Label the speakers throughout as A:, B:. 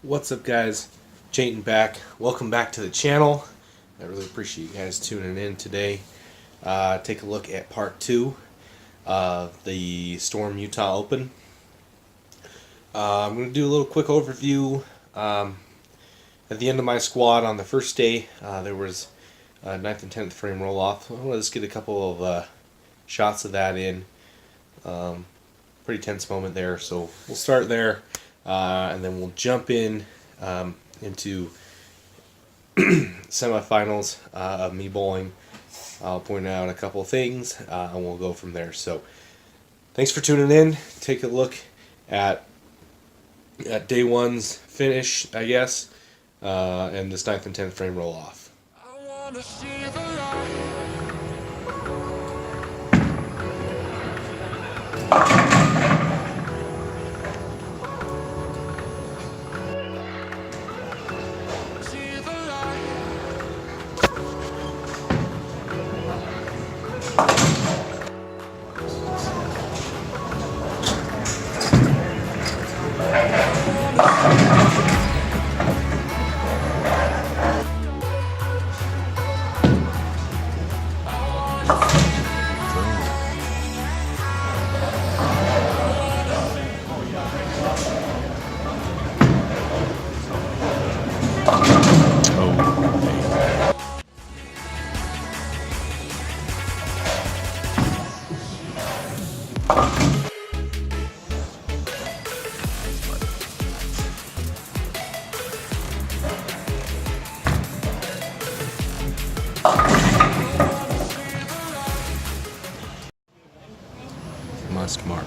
A: What's up, guys? Jayton back. Welcome back to the channel. I really appreciate you guys tuning in today. Take a look at part 2 of the Storm Utah Open. I'm going to do a little quick overview. At the end of my squad on the first day, there was 9th and 10th frame roll off. Let's get a couple of shots of that in. Pretty tense moment there, so we'll start there. And then we'll jump in into semifinals of me bowling. I'll point out a couple of things, and we'll go from there. So, thanks for tuning in. Take a look at day one's finish, I guess, and this 9th and 10th frame roll off.
B: I wanna see the light.
A: Must mark.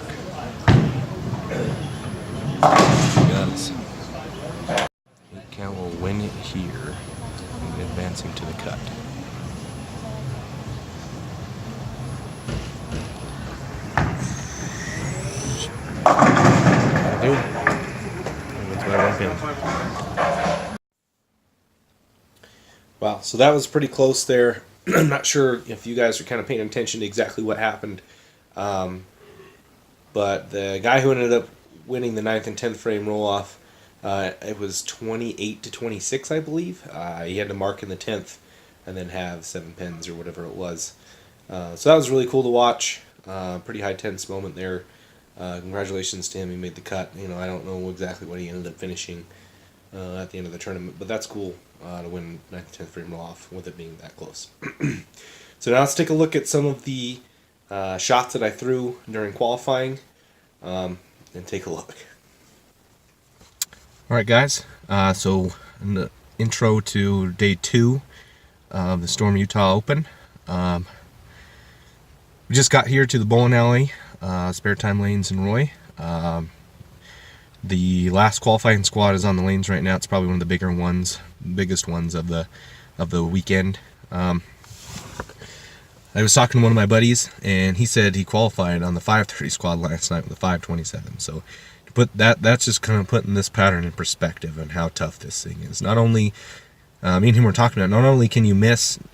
A: Guns. Count will win it here, advancing to the cut. Wow, so that was pretty close there. I'm not sure if you guys are kind of paying attention to exactly what happened. But the guy who ended up winning the 9th and 10th frame roll-off, it was 28 to 26, I believe. He had to mark in the 10th and then have 7 pins or whatever it was. So that was really cool to watch. Pretty high tense moment there. Congratulations to him. He made the cut. You know, I don't know exactly what he ended up finishing at the end of the tournament, but that's cool to win 9th and 10th frame roll-off with it being that close. So now let's take a look at some of the shots that I threw during qualifying, and take a look. Alright, guys, so in the intro to day 2 of the Storm Utah Open, we just got here to the bowling alley, Spare Time Lanes in Roy. The last qualifying squad is on the lanes right now. It's probably one of the biggest ones of the weekend. I was talking to one of my buddies, and he said he qualified on the 530 squad last night with a 527. So, that's just kind of putting this pattern in perspective and how tough this thing is. Not only, me and him were talking about, not only can you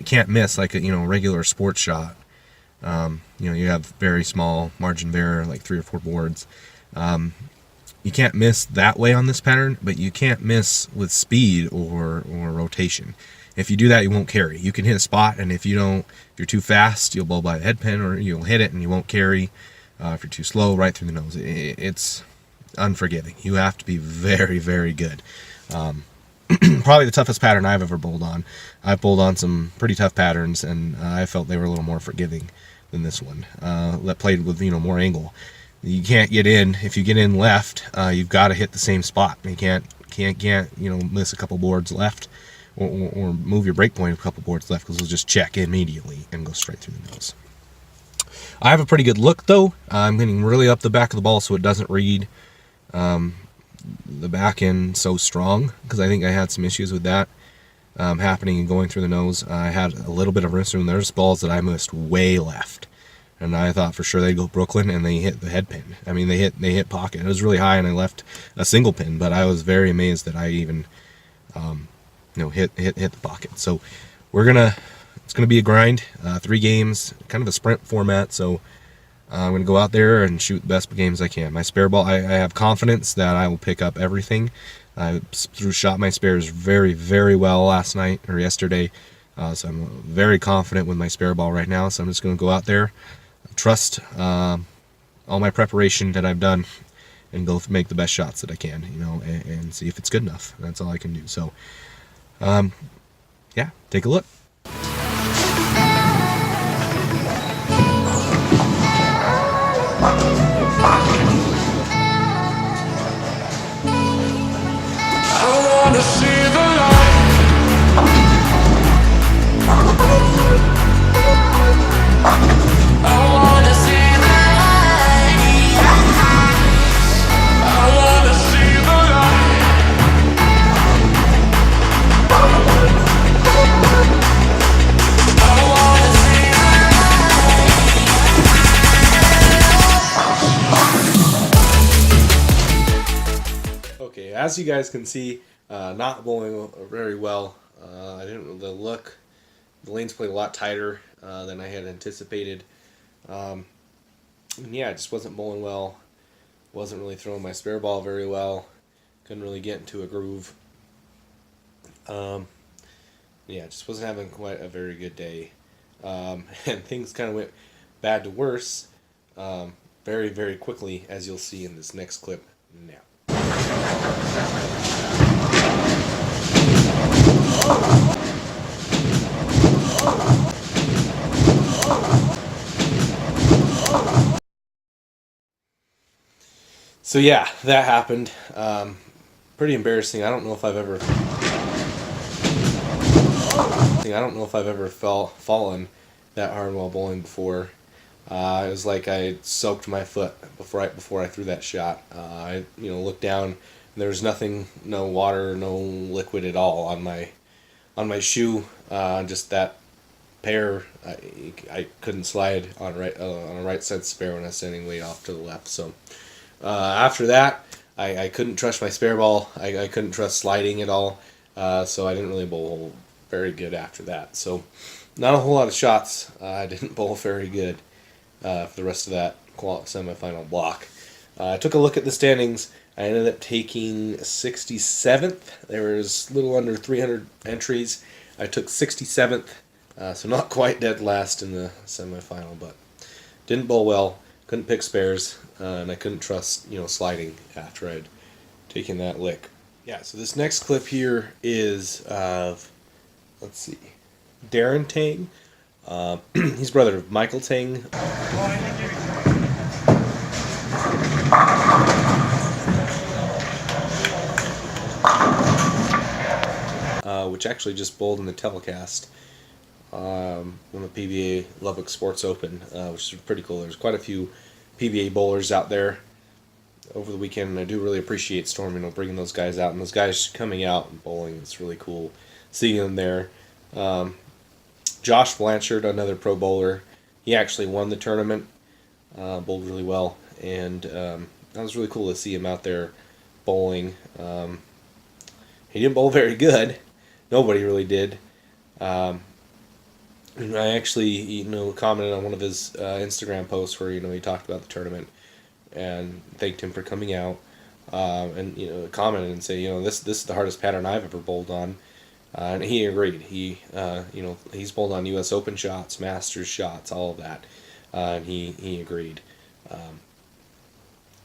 A: can't miss like a regular sports shot. You have very small margin of error, like 3 or 4 boards. You can't miss that way on this pattern, but you can't miss with speed or rotation. If you do that, you won't carry. You can hit a spot, and if you're too fast, you'll bowl by the head pin, or you'll hit it and you won't carry. If you're too slow, right through the nose. It's unforgiving. You have to be very, very good. Probably the toughest pattern I've ever bowled on. I've bowled on some pretty tough patterns, and I felt they were a little more forgiving than this one. That played with more angle. You can't get in. If you get in left, you've got to hit the same spot. You can't miss a couple boards left. Or move your break point a couple boards left, because it'll just check immediately and go straight through the nose. I have a pretty good look, though. I'm getting really up the back of the ball so it doesn't read the back end so strong, because I think I had some issues with that happening and going through the nose. I had a little bit of wrist room. There's balls that I missed way left, and I thought for sure they'd go Brooklyn, and they hit the head pin. I mean, they hit pocket. It was really high, and I left a single pin, but I was very amazed that I even hit the pocket. So it's gonna be a grind. 3 games, kind of a sprint format. So I'm gonna go out there and shoot the best games I can. My spare ball, I have confidence that I will pick up everything. I shot my spares very, very well last night or yesterday. So I'm very confident with my spare ball right now. So I'm just going to go out there, trust all my preparation that I've done, and go make the best shots that I can, and see if it's good enough. That's all I can do. So, yeah, take a look.
B: I wanna see the light. I wanna see the light. I wanna see the light. I wanna see the light.
A: Okay, as you guys can see, not bowling very well. I didn't. The lanes played a lot tighter than I had anticipated. And yeah, it just wasn't bowling well. Wasn't really throwing my spare ball very well. Couldn't really get into a groove. Yeah, just wasn't having quite a very good day. And things kind of went bad to worse very, very quickly, as you'll see in this next clip now. So yeah, that happened. Pretty embarrassing. I don't know if I've ever fallen that hard while bowling before. It was like I soaked my foot right before I threw that shot. I looked down, and there was nothing, no water, no liquid at all on my shoe. Just that pair, I couldn't slide on a right side spare when I was sending weight off to the left. So after that, I couldn't trust my spare ball. I couldn't trust sliding at all. So I didn't really bowl very good after that. So not a whole lot of shots. I didn't bowl very good for the rest of that semifinal block. I took a look at the standings. I ended up taking 67th. There was a little under 300 entries. I took 67th, so not quite dead last in the semifinal, but didn't bowl well. Couldn't pick spares, and I couldn't trust sliding after I'd taken that lick. Yeah, so this next clip here is of, let's see, Darren Tang. He's brother of Michael Tang. Which actually just bowled in the telecast on the PBA Lubbock Sports Open, which is pretty cool. There's quite a few PBA bowlers out there over the weekend, and I do really appreciate Storm, bringing those guys out, and those guys coming out and bowling. It's really cool seeing them there. Josh Blanchard, another pro bowler, he actually won the tournament, bowled really well, and that was really cool to see him out there bowling. He didn't bowl very good. Nobody really did. I actually, commented on one of his Instagram posts where, he talked about the tournament and thanked him for coming out, and commented and say, this is the hardest pattern I've ever bowled on, and he agreed. He's bowled on U.S. Open shots, Masters shots, all of that, and he agreed. And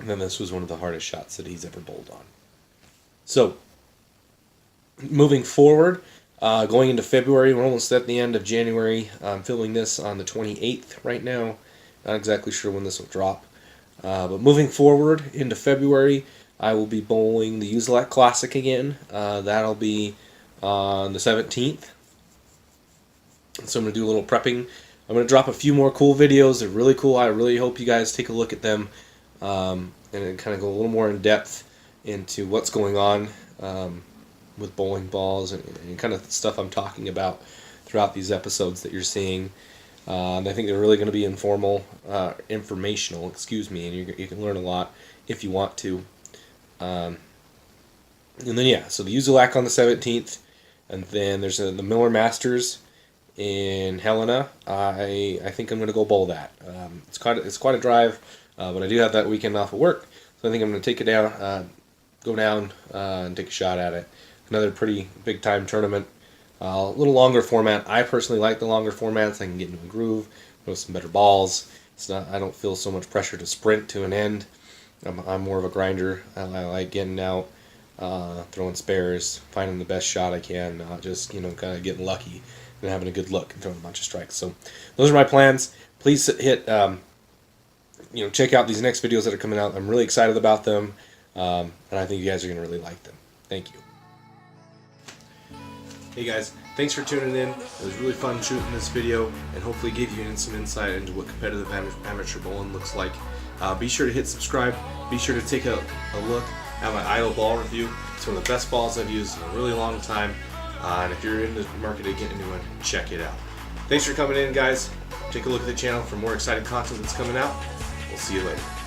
A: then this was one of the hardest shots that he's ever bowled on. So, moving forward, going into February, we're almost at the end of January. I'm filming this on the 28th right now. Not exactly sure when this will drop. But moving forward into February, I will be bowling the Uzelac Classic again. That'll be on the 17th. So I'm going to do a little prepping. I'm going to drop a few more cool videos. They're really cool. I really hope you guys take a look at them and kind of go a little more in depth into what's going on with bowling balls and kind of stuff I'm talking about throughout these episodes that you're seeing. And I think they're really going to be informational, and you can learn a lot if you want to. And then yeah, so the Uzelac on the 17th, and then there's the Miller Masters in Helena. I think I'm going to go bowl that. It's quite a drive, but I do have that weekend off of work, so I think I'm going to take it down go down and take a shot at it. Another pretty big time tournament. A little longer format. I personally like the longer formats. I can get into a groove with some better balls. It's not. I don't feel so much pressure to sprint to an end. I'm more of a grinder. I like getting out, throwing spares, finding the best shot I can, not just kind of getting lucky and having a good look and throwing a bunch of strikes. So those are my plans. Please hit check out these next videos that are coming out. I'm really excited about them, and I think you guys are going to really like them. Thank you. Hey guys, thanks for tuning in. It was really fun shooting this video and hopefully give you some insight into what competitive amateur bowling looks like. Be sure to hit subscribe. Be sure to take a look at my IO ball review. It's one of the best balls I've used in a really long time. And if you're in the market to get into one, check it out. Thanks for coming in, guys. Take a look at the channel for more exciting content that's coming out. We'll see you later.